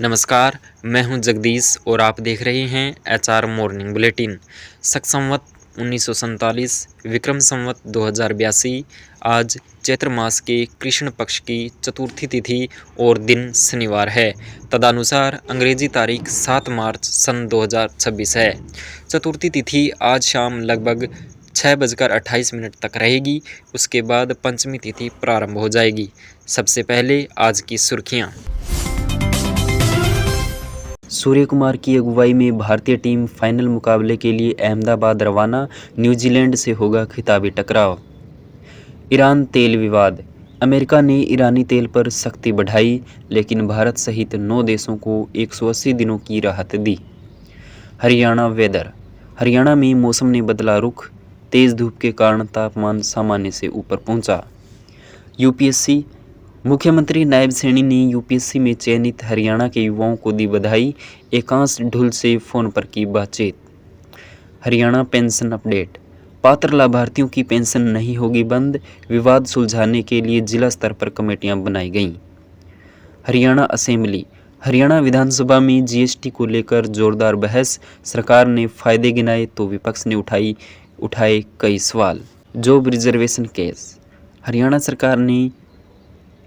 नमस्कार, मैं हूं जगदीश और आप देख रहे हैं एचआर मॉर्निंग बुलेटिन। शक संवत 1947 विक्रम संवत 2082 आज चैत्र मास के कृष्ण पक्ष की चतुर्थी तिथि और दिन शनिवार है। तदनुसार अंग्रेजी तारीख 7 मार्च सन 2026 है। चतुर्थी तिथि आज शाम लगभग 6:28 तक रहेगी। उसके बाद पंचमी तिथि प्रारंभ हो जाएगी। सबसे पहले आज की सुर्खियाँ। सूर्य कुमार की अगुवाई में भारतीय टीम फाइनल मुकाबले के लिए अहमदाबाद रवाना। न्यूजीलैंड से होगा खिताबी टकराव। ईरान तेल विवाद। अमेरिका ने ईरानी तेल पर सख्ती बढ़ाई, लेकिन भारत सहित 9 देशों को 180 दिनों की राहत दी। हरियाणा वेदर। हरियाणा में मौसम ने बदला रुख। तेज धूप के कारण तापमान सामान्य से ऊपर पहुंचा। यूपीएससी। मुख्यमंत्री नायब सैनी ने यूपीएससी में चयनित हरियाणा के युवाओं को दी बधाई। एकांश ढुल से फोन पर की बातचीत। Haryana pension update. पात्र लाभार्थियों की पेंशन नहीं होगी बंद। विवाद सुलझाने के लिए जिला स्तर पर कमेटियां बनाई गईं। हरियाणा असेंबली। हरियाणा विधानसभा में जीएसटी को लेकर जोरदार बहस। सरकार ने फायदे गिनाए तो विपक्ष ने उठाए कई सवाल। Job reservation case. हरियाणा सरकार ने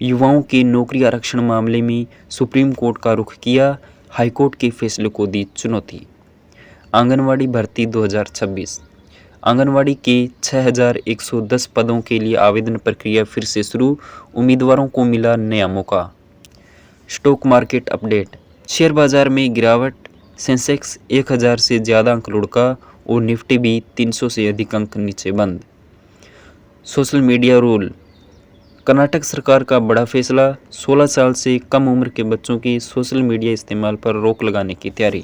युवाओं के नौकरी आरक्षण मामले में सुप्रीम कोर्ट का रुख किया। हाईकोर्ट के फैसले को दी चुनौती। आंगनवाड़ी भर्ती 2026। आंगनवाड़ी के 6110 पदों के लिए आवेदन प्रक्रिया फिर से शुरू। उम्मीदवारों को मिला नया मौका। Stock market update. शेयर बाजार में गिरावट। सेंसेक्स 1000 से ज़्यादा अंक लुढ़का और निफ्टी भी 300 से अधिक अंक नीचे बंद। Social media rule. कर्नाटक सरकार का बड़ा फैसला। 16 साल से कम उम्र के बच्चों की सोशल मीडिया इस्तेमाल पर रोक लगाने की तैयारी।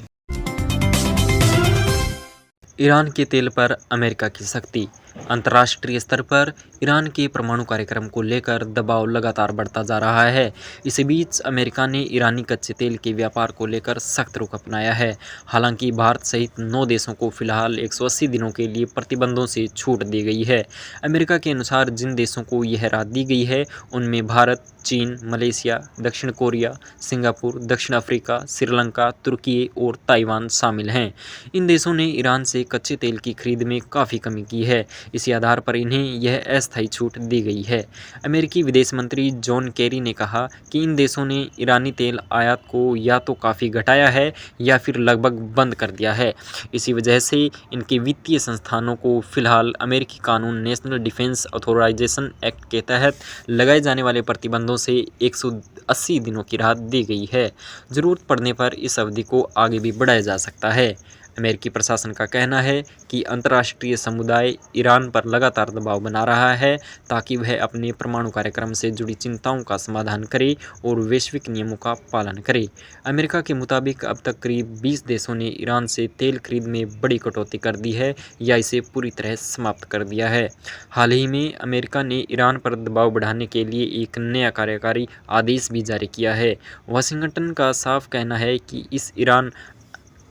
ईरान के तेल पर अमेरिका की सख्ती। अंतर्राष्ट्रीय स्तर पर ईरान के परमाणु कार्यक्रम को लेकर दबाव लगातार बढ़ता जा रहा है। इसी बीच अमेरिका ने ईरानी कच्चे तेल के व्यापार को लेकर सख्त रुख अपनाया है। हालांकि भारत सहित 9 देशों को फिलहाल 180 दिनों के लिए प्रतिबंधों से छूट दी गई है। अमेरिका के अनुसार जिन देशों को यह राहत दी गई है उनमें भारत, चीन, मलेशिया, दक्षिण कोरिया, सिंगापुर, दक्षिण अफ्रीका, श्रीलंका, तुर्की और ताइवान शामिल हैं। इन देशों ने ईरान से कच्चे तेल की खरीद में काफ़ी कमी की है। इसी आधार पर इन्हें यह अस्थायी छूट दी गई है। अमेरिकी विदेश मंत्री जॉन केरी ने कहा कि इन देशों ने ईरानी तेल आयात को या तो काफ़ी घटाया है या फिर लगभग बंद कर दिया है। इसी वजह से इनके वित्तीय संस्थानों को फिलहाल अमेरिकी कानून नेशनल डिफेंस ऑथोराइजेशन एक्ट के तहत लगाए जाने वाले प्रतिबंधों से 180 दिनों की राहत दी गई है। ज़रूरत पड़ने पर इस अवधि को आगे भी बढ़ाया जा सकता है। अमेरिकी प्रशासन का कहना है कि अंतर्राष्ट्रीय समुदाय ईरान पर लगातार दबाव बना रहा है ताकि वह अपने परमाणु कार्यक्रम से जुड़ी चिंताओं का समाधान करे और वैश्विक नियमों का पालन करे। अमेरिका के मुताबिक अब तक करीब 20 देशों ने ईरान से तेल खरीद में बड़ी कटौती कर दी है या इसे पूरी तरह समाप्त कर दिया है। हाल ही में अमेरिका ने ईरान पर दबाव बढ़ाने के लिए एक नया कार्यकारी आदेश भी जारी किया है। वाशिंगटन का साफ कहना है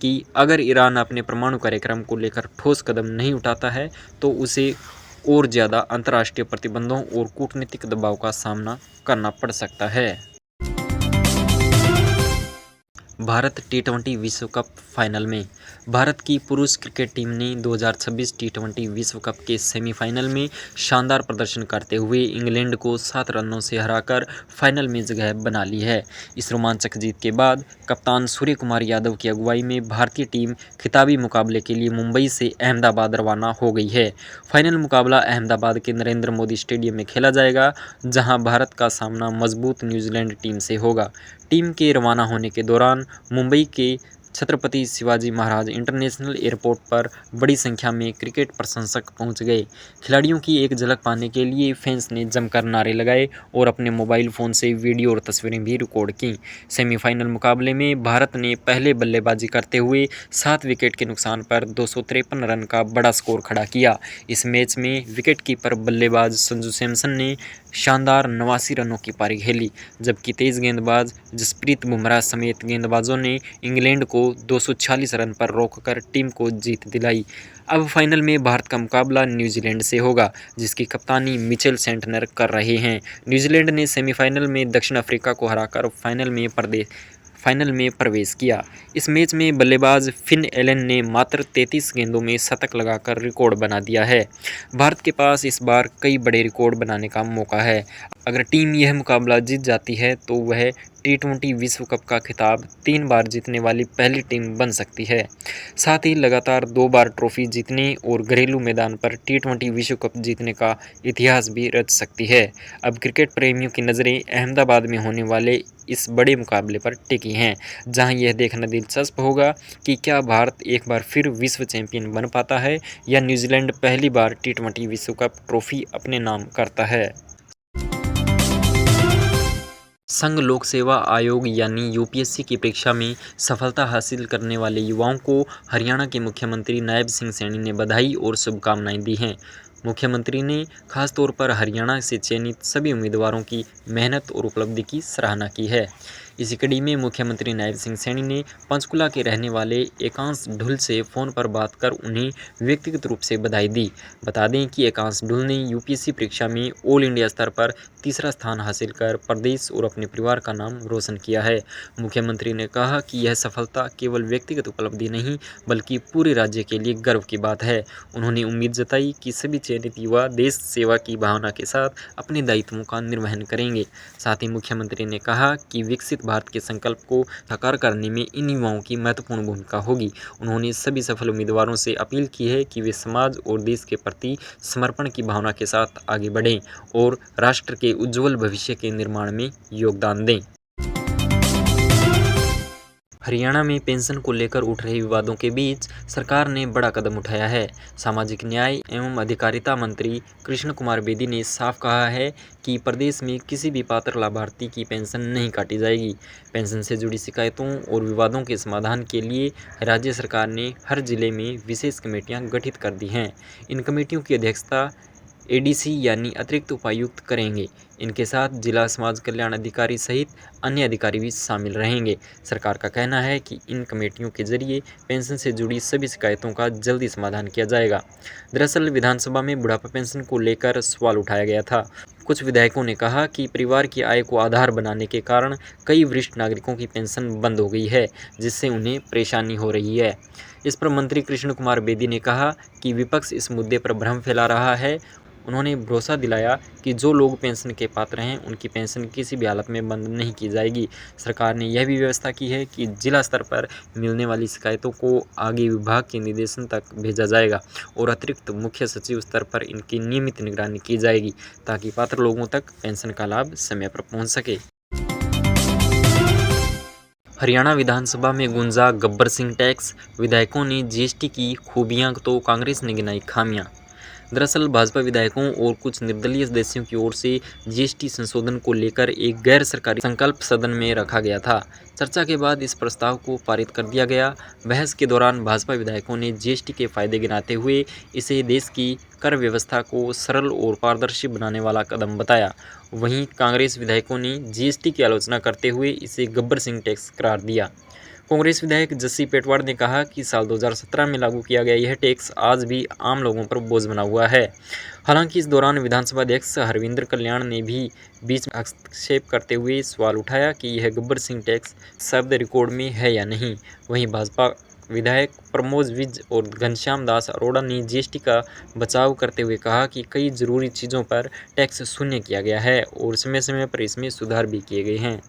कि अगर ईरान अपने परमाणु कार्यक्रम को लेकर ठोस कदम नहीं उठाता है तो उसे और ज़्यादा अंतर्राष्ट्रीय प्रतिबंधों और कूटनीतिक दबाव का सामना करना पड़ सकता है। भारत टी20 विश्व कप फाइनल में। भारत की पुरुष क्रिकेट टीम ने 2026 टी20 विश्व कप के सेमीफाइनल में शानदार प्रदर्शन करते हुए इंग्लैंड को 7 रनों से हराकर फाइनल में जगह बना ली है। इस रोमांचक जीत के बाद कप्तान सूर्य कुमार यादव की अगुवाई में भारतीय टीम खिताबी मुकाबले के लिए मुंबई से अहमदाबाद रवाना हो गई है। फाइनल मुकाबला अहमदाबाद के नरेंद्र मोदी स्टेडियम में खेला जाएगा, जहां भारत का सामना मजबूत न्यूजीलैंड टीम से होगा। टीम के रवाना होने के दौरान मुंबई के छत्रपति शिवाजी महाराज इंटरनेशनल एयरपोर्ट पर बड़ी संख्या में क्रिकेट प्रशंसक पहुंच गए। खिलाड़ियों की एक झलक पाने के लिए फैंस ने जमकर नारे लगाए और अपने मोबाइल फ़ोन से वीडियो और तस्वीरें भी रिकॉर्ड कीं। सेमीफाइनल मुकाबले में भारत ने पहले बल्लेबाजी करते हुए 7 विकेट के नुकसान पर 253 रन का बड़ा स्कोर खड़ा किया। इस मैच में विकेटकीपर बल्लेबाज संजू सैमसन ने शानदार 89 रनों की पारी खेली, जबकि तेज गेंदबाज जसप्रीत बुमराह समेत गेंदबाजों ने इंग्लैंड को 246 रन पर रोककर टीम को जीत दिलाई। अब फाइनल में भारत का मुकाबला न्यूजीलैंड से होगा, जिसकी कप्तानी मिचेल सेंटनर कर रहे हैं। न्यूजीलैंड ने सेमीफाइनल में दक्षिण अफ्रीका को हराकर फाइनल में प्रवेश किया। इस मैच में बल्लेबाज फिन एलन ने मात्र 33 गेंदों में शतक लगाकर रिकॉर्ड बना दिया है। भारत के पास इस बार कई बड़े रिकॉर्ड बनाने का मौका है। अगर टीम यह मुकाबला जीत जाती है तो वह T20 विश्व कप का खिताब 3 बार जीतने वाली पहली टीम बन सकती है। साथ ही लगातार 2 बार ट्रॉफी जीतने और घरेलू मैदान पर T20 विश्व कप जीतने का इतिहास भी रच सकती है। अब क्रिकेट प्रेमियों की नज़रें अहमदाबाद में होने वाले इस बड़े मुकाबले पर टिकी हैं, जहां यह देखना दिलचस्प होगा कि क्या भारत एक बार फिर विश्व चैंपियन बन पाता है या न्यूजीलैंड पहली बार T20 विश्व कप ट्रॉफी अपने नाम करता है। संघ लोक सेवा आयोग यानी यूपीएससी की परीक्षा में सफलता हासिल करने वाले युवाओं को हरियाणा के मुख्यमंत्री नायब सिंह सैनी ने बधाई और शुभकामनाएं दी हैं। मुख्यमंत्री ने खास तौर पर हरियाणा से चयनित सभी उम्मीदवारों की मेहनत और उपलब्धि की सराहना की है। इसी कड़ी में मुख्यमंत्री नायब सिंह सैनी ने पंचकुला के रहने वाले एकांश ढुल से फ़ोन पर बात कर उन्हें व्यक्तिगत रूप से बधाई दी। बता दें कि एकांश ढुल ने यूपीएससी परीक्षा में ऑल इंडिया स्तर पर तीसरा स्थान हासिल कर प्रदेश और अपने परिवार का नाम रोशन किया है। मुख्यमंत्री ने कहा कि यह सफलता केवल व्यक्तिगत उपलब्धि नहीं बल्कि पूरे राज्य के लिए गर्व की बात है। उन्होंने उम्मीद जताई कि सभी चयनित युवा देश सेवा की भावना के साथ अपने दायित्वों का निर्वहन करेंगे। साथ ही मुख्यमंत्री ने कहा कि विकसित भारत के संकल्प को साकार करने में इन युवाओं की महत्वपूर्ण भूमिका होगी। उन्होंने सभी सफल उम्मीदवारों से अपील की है कि वे समाज और देश के प्रति समर्पण की भावना के साथ आगे बढ़ें और राष्ट्र के उज्जवल भविष्य के निर्माण में योगदान दें। हरियाणा में पेंशन को लेकर उठ रहे विवादों के बीच सरकार ने बड़ा कदम उठाया है। सामाजिक न्याय एवं अधिकारिता मंत्री कृष्ण कुमार बेदी ने साफ कहा है कि प्रदेश में किसी भी पात्र लाभार्थी की पेंशन नहीं काटी जाएगी। पेंशन से जुड़ी शिकायतों और विवादों के समाधान के लिए राज्य सरकार ने हर जिले में विशेष कमेटियां गठित कर दी हैं। इन कमेटियों की अध्यक्षता एडीसी यानी अतिरिक्त उपायुक्त करेंगे। इनके साथ जिला समाज कल्याण अधिकारी सहित अन्य अधिकारी भी शामिल रहेंगे। सरकार का कहना है कि इन कमेटियों के जरिए पेंशन से जुड़ी सभी शिकायतों का जल्दी समाधान किया जाएगा। दरअसल विधानसभा में बुढ़ापा पेंशन को लेकर सवाल उठाया गया था। कुछ विधायकों ने कहा कि परिवार की आय को आधार बनाने के कारण कई वरिष्ठ नागरिकों की पेंशन बंद हो गई है, जिससे उन्हें परेशानी हो रही है। इस पर मंत्री कृष्ण कुमार बेदी ने कहा कि विपक्ष इस मुद्दे पर भ्रम फैला रहा है। उन्होंने भरोसा दिलाया कि जो लोग पेंशन के पात्र हैं उनकी पेंशन किसी भी हालत में बंद नहीं की जाएगी। सरकार ने यह भी व्यवस्था की है कि जिला स्तर पर मिलने वाली शिकायतों को आगे विभाग के निर्देशन तक भेजा जाएगा और अतिरिक्त मुख्य सचिव स्तर पर इनकी नियमित निगरानी की जाएगी ताकि पात्र लोगों तक पेंशन का लाभ समय पर पहुँच सके। हरियाणा विधानसभा में गूंजा गब्बर सिंह टैक्स, विधायकों ने जीएसटी की खूबियां तो कांग्रेस ने गिनाई खामियां। दरअसल भाजपा विधायकों और कुछ निर्दलीय सदस्यों की ओर से जीएसटी संशोधन को लेकर एक गैर सरकारी संकल्प सदन में रखा गया था। चर्चा के बाद इस प्रस्ताव को पारित कर दिया गया। बहस के दौरान भाजपा विधायकों ने जीएसटी के फायदे गिनाते हुए इसे देश की कर व्यवस्था को सरल और पारदर्शी बनाने वाला कदम बताया। वहीं कांग्रेस विधायकों ने जीएसटी की आलोचना करते हुए इसे गब्बर सिंह टैक्स करार दिया। कांग्रेस विधायक जस्सी पेटवाड़ ने कहा कि साल 2017 में लागू किया गया यह टैक्स आज भी आम लोगों पर बोझ बना हुआ है। हालांकि इस दौरान विधानसभा अध्यक्ष हरविंद्र कल्याण ने भी बीच में हस्तक्षेप करते हुए सवाल उठाया कि यह गब्बर सिंह टैक्स शब्द रिकॉर्ड में है या नहीं। वहीं भाजपा विधायक प्रमोद विज और घनश्याम दास अरोड़ा ने जीएसटी का बचाव करते हुए कहा कि कई जरूरी चीज़ों पर टैक्स शून्य किया गया है और समय समय पर इसमें सुधार भी किए गए हैं।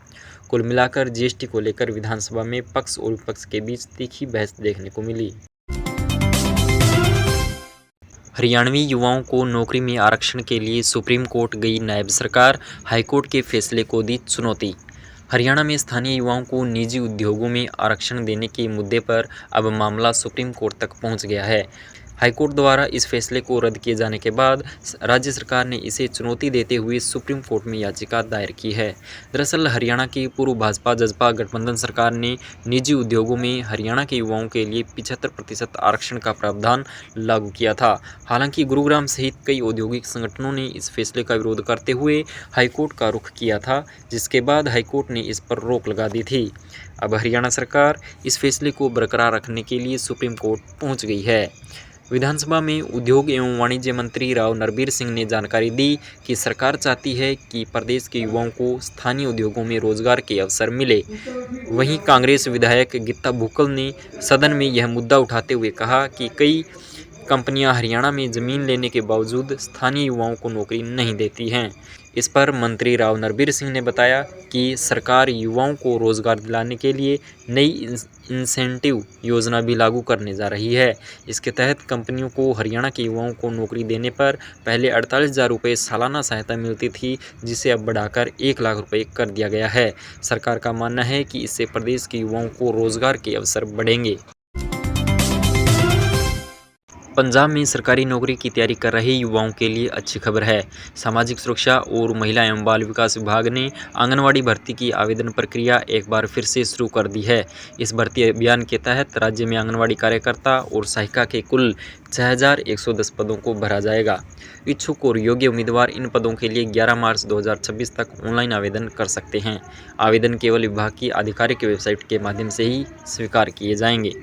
कुल मिलाकर जीएसटी को लेकर विधानसभा में पक्ष और विपक्ष के बीच तीखी बहस देखने को मिली। हरियाणवी युवाओं को नौकरी में आरक्षण के लिए सुप्रीम कोर्ट गई नायब सरकार, हाईकोर्ट के फैसले को दी चुनौती। हरियाणा में स्थानीय युवाओं को निजी उद्योगों में आरक्षण देने के मुद्दे पर अब मामला सुप्रीम कोर्ट तक पहुंच गया है। हाईकोर्ट द्वारा इस फैसले को रद्द किए जाने के बाद राज्य सरकार ने इसे चुनौती देते हुए सुप्रीम कोर्ट में याचिका दायर की है। दरअसल हरियाणा की पूर्व भाजपा जसपा गठबंधन सरकार ने निजी उद्योगों में हरियाणा के युवाओं के लिए 75% आरक्षण का प्रावधान लागू किया था। हालांकि गुरुग्राम सहित कई औद्योगिक संगठनों ने इस फैसले का विरोध करते हुए हाईकोर्ट का रुख किया था, जिसके बाद हाईकोर्ट ने इस पर रोक लगा दी थी। अब हरियाणा सरकार इस फैसले को बरकरार रखने के लिए सुप्रीम कोर्ट पहुंच गई है। विधानसभा में उद्योग एवं वाणिज्य मंत्री राव नरबीर सिंह ने जानकारी दी कि सरकार चाहती है कि प्रदेश के युवाओं को स्थानीय उद्योगों में रोजगार के अवसर मिले। वहीं कांग्रेस विधायक गीता भुक्कल ने सदन में यह मुद्दा उठाते हुए कहा कि कई कंपनियां हरियाणा में जमीन लेने के बावजूद स्थानीय युवाओं को नौकरी नहीं देती हैं। इस पर मंत्री राव नरबीर सिंह ने बताया कि सरकार युवाओं को रोजगार दिलाने के लिए नई इंसेंटिव योजना भी लागू करने जा रही है। इसके तहत कंपनियों को हरियाणा के युवाओं को नौकरी देने पर पहले 48,000 रुपये सालाना सहायता मिलती थी, जिसे अब बढ़ाकर 1 लाख रुपये कर दिया गया है। सरकार का मानना है कि इससे प्रदेश के युवाओं को रोजगार के अवसर बढ़ेंगे। पंजाब में सरकारी नौकरी की तैयारी कर रहे युवाओं के लिए अच्छी खबर है। सामाजिक सुरक्षा और महिला एवं बाल विकास विभाग ने आंगनवाड़ी भर्ती की आवेदन प्रक्रिया एक बार फिर से शुरू कर दी है। इस भर्ती अभियान के तहत राज्य में आंगनवाड़ी कार्यकर्ता और सहायिका के कुल 6,110 पदों को भरा जाएगा। इच्छुक और योग्य उम्मीदवार इन पदों के लिए 11 मार्च 2026 तक ऑनलाइन आवेदन कर सकते हैं। आवेदन केवल विभाग की आधिकारिक वेबसाइट के माध्यम से ही स्वीकार किए जाएंगे।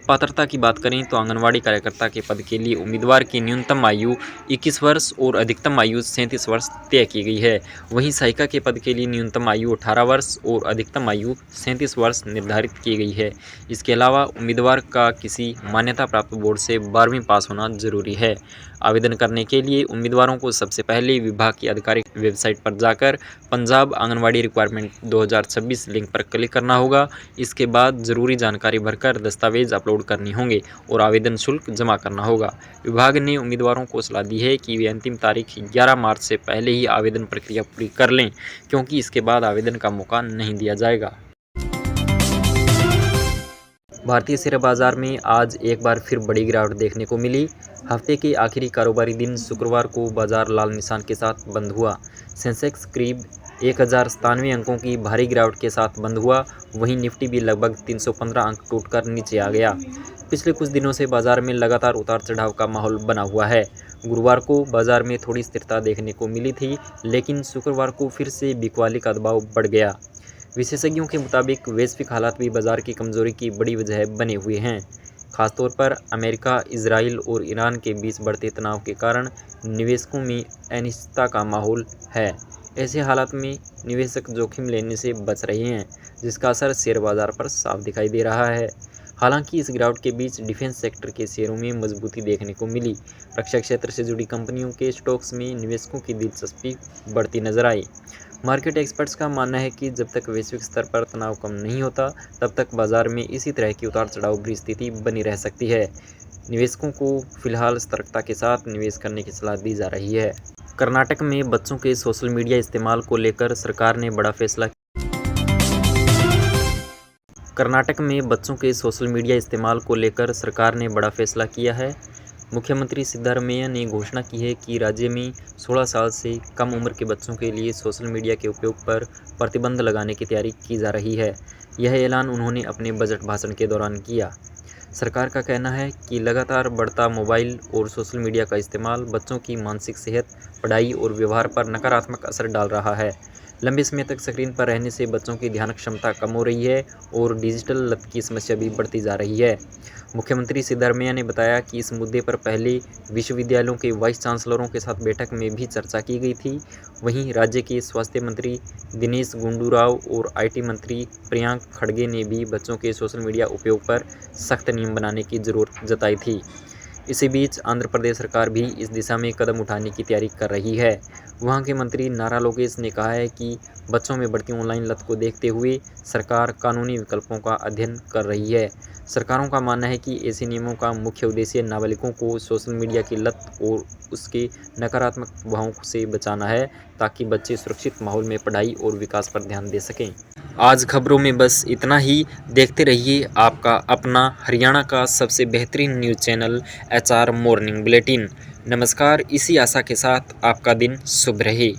पात्रता की बात करें तो आंगनवाड़ी कार्यकर्ता के पद के लिए उम्मीदवार की न्यूनतम आयु 21 वर्ष और अधिकतम आयु 37 वर्ष तय की गई है। वहीं सहायिका के पद के लिए न्यूनतम आयु 18 वर्ष और अधिकतम आयु 37 वर्ष निर्धारित की गई है। इसके अलावा उम्मीदवार का किसी मान्यता प्राप्त बोर्ड से 12वीं पास होना जरूरी है। आवेदन करने के लिए उम्मीदवारों को सबसे पहले विभाग की आधिकारिक वेबसाइट पर जाकर पंजाब आंगनवाड़ी रिक्वायरमेंट 2026 लिंक पर क्लिक करना होगा। इसके बाद जरूरी जानकारी भरकर दस्तावेज अपलोड करनी होंगे और आवेदन शुल्क जमा करना होगा। विभाग ने उम्मीदवारों को सलाह दी है कि वे अंतिम तारीख 11 मार्च से पहले ही आवेदन प्रक्रिया पूरी कर लें, क्योंकि इसके बाद आवेदन का मौका नहीं दिया जाएगा। भारतीय शेयर बाजार में आज एक बार फिर बड़ी गिरावट देखने को मिली। हफ्ते के आखिरी कारोबारी दिन शुक्रवार को बाजार लाल निशान के साथ बंद हुआ। सेंसेक्स करीब 1,097 अंकों की भारी गिरावट के साथ बंद हुआ। वहीं निफ्टी भी लगभग 315 अंक टूटकर नीचे आ गया। पिछले कुछ दिनों से बाजार में लगातार उतार चढ़ाव का माहौल बना हुआ है। गुरुवार को बाजार में थोड़ी स्थिरता देखने को मिली थी, लेकिन शुक्रवार को फिर से बिकवाली का दबाव बढ़ गया। विशेषज्ञों के मुताबिक वैश्विक हालात भी बाजार की कमजोरी की बड़ी वजह बने हुए हैं। खासतौर पर अमेरिका, इजराइल और ईरान के बीच बढ़ते तनाव के कारण निवेशकों में अनिश्चितता का माहौल है। ऐसे हालात में निवेशक जोखिम लेने से बच रहे हैं, जिसका असर शेयर बाजार पर साफ दिखाई दे रहा है। हालांकि इस गिरावट के बीच डिफेंस सेक्टर के शेयरों में मजबूती देखने को मिली। रक्षा क्षेत्र से जुड़ी कंपनियों के स्टॉक्स में निवेशकों की दिलचस्पी बढ़ती नजर आई। मार्केट एक्सपर्ट्स का मानना है कि जब तक वैश्विक स्तर पर तनाव कम नहीं होता, तब तक बाजार में इसी तरह की उतार चढ़ाव भरी स्थिति बनी रह सकती है। निवेशकों को फिलहाल सतर्कता के साथ निवेश करने की सलाह दी जा रही है। कर्नाटक में बच्चों के सोशल मीडिया इस्तेमाल को लेकर सरकार ने बड़ा फैसला कर्नाटक में बच्चों के सोशल मीडिया इस्तेमाल को लेकर सरकार ने बड़ा फैसला किया है। मुख्यमंत्री सिद्धारमैया ने घोषणा की है कि राज्य में 16 साल से कम उम्र के बच्चों के लिए सोशल मीडिया के उपयोग पर प्रतिबंध लगाने की तैयारी की जा रही है। यह ऐलान उन्होंने अपने बजट भाषण के दौरान किया। सरकार का कहना है कि लगातार बढ़ता मोबाइल और सोशल मीडिया का इस्तेमाल बच्चों की मानसिक सेहत, पढ़ाई और व्यवहार पर नकारात्मक असर डाल रहा है। लंबे समय तक स्क्रीन पर रहने से बच्चों की ध्यान क्षमता कम हो रही है और डिजिटल लत की समस्या भी बढ़ती जा रही है। मुख्यमंत्री सिद्धारमैया ने बताया कि इस मुद्दे पर पहले विश्वविद्यालयों के वाइस चांसलरों के साथ बैठक में भी चर्चा की गई थी। वहीं राज्य के स्वास्थ्य मंत्री दिनेश गुंडू राव और आईटी मंत्री प्रियांक खड़गे ने भी बच्चों के सोशल मीडिया उपयोग पर सख्त नियम बनाने की जरूरत जताई थी। इसी बीच आंध्र प्रदेश सरकार भी इस दिशा में कदम उठाने की तैयारी कर रही है। वहां के मंत्री नारा लोकेश ने कहा है कि बच्चों में बढ़ती ऑनलाइन लत को देखते हुए सरकार कानूनी विकल्पों का अध्ययन कर रही है। सरकारों का मानना है कि ऐसे नियमों का मुख्य उद्देश्य नाबालिगों को सोशल मीडिया की लत और उसके नकारात्मक प्रभावों से बचाना है, ताकि बच्चे सुरक्षित माहौल में पढ़ाई और विकास पर ध्यान दे सकें। आज खबरों में बस इतना ही। देखते रहिए आपका अपना हरियाणा का सबसे बेहतरीन news channel HR morning bulletin. नमस्कार। इसी आशा के साथ आपका दिन शुभ रहे।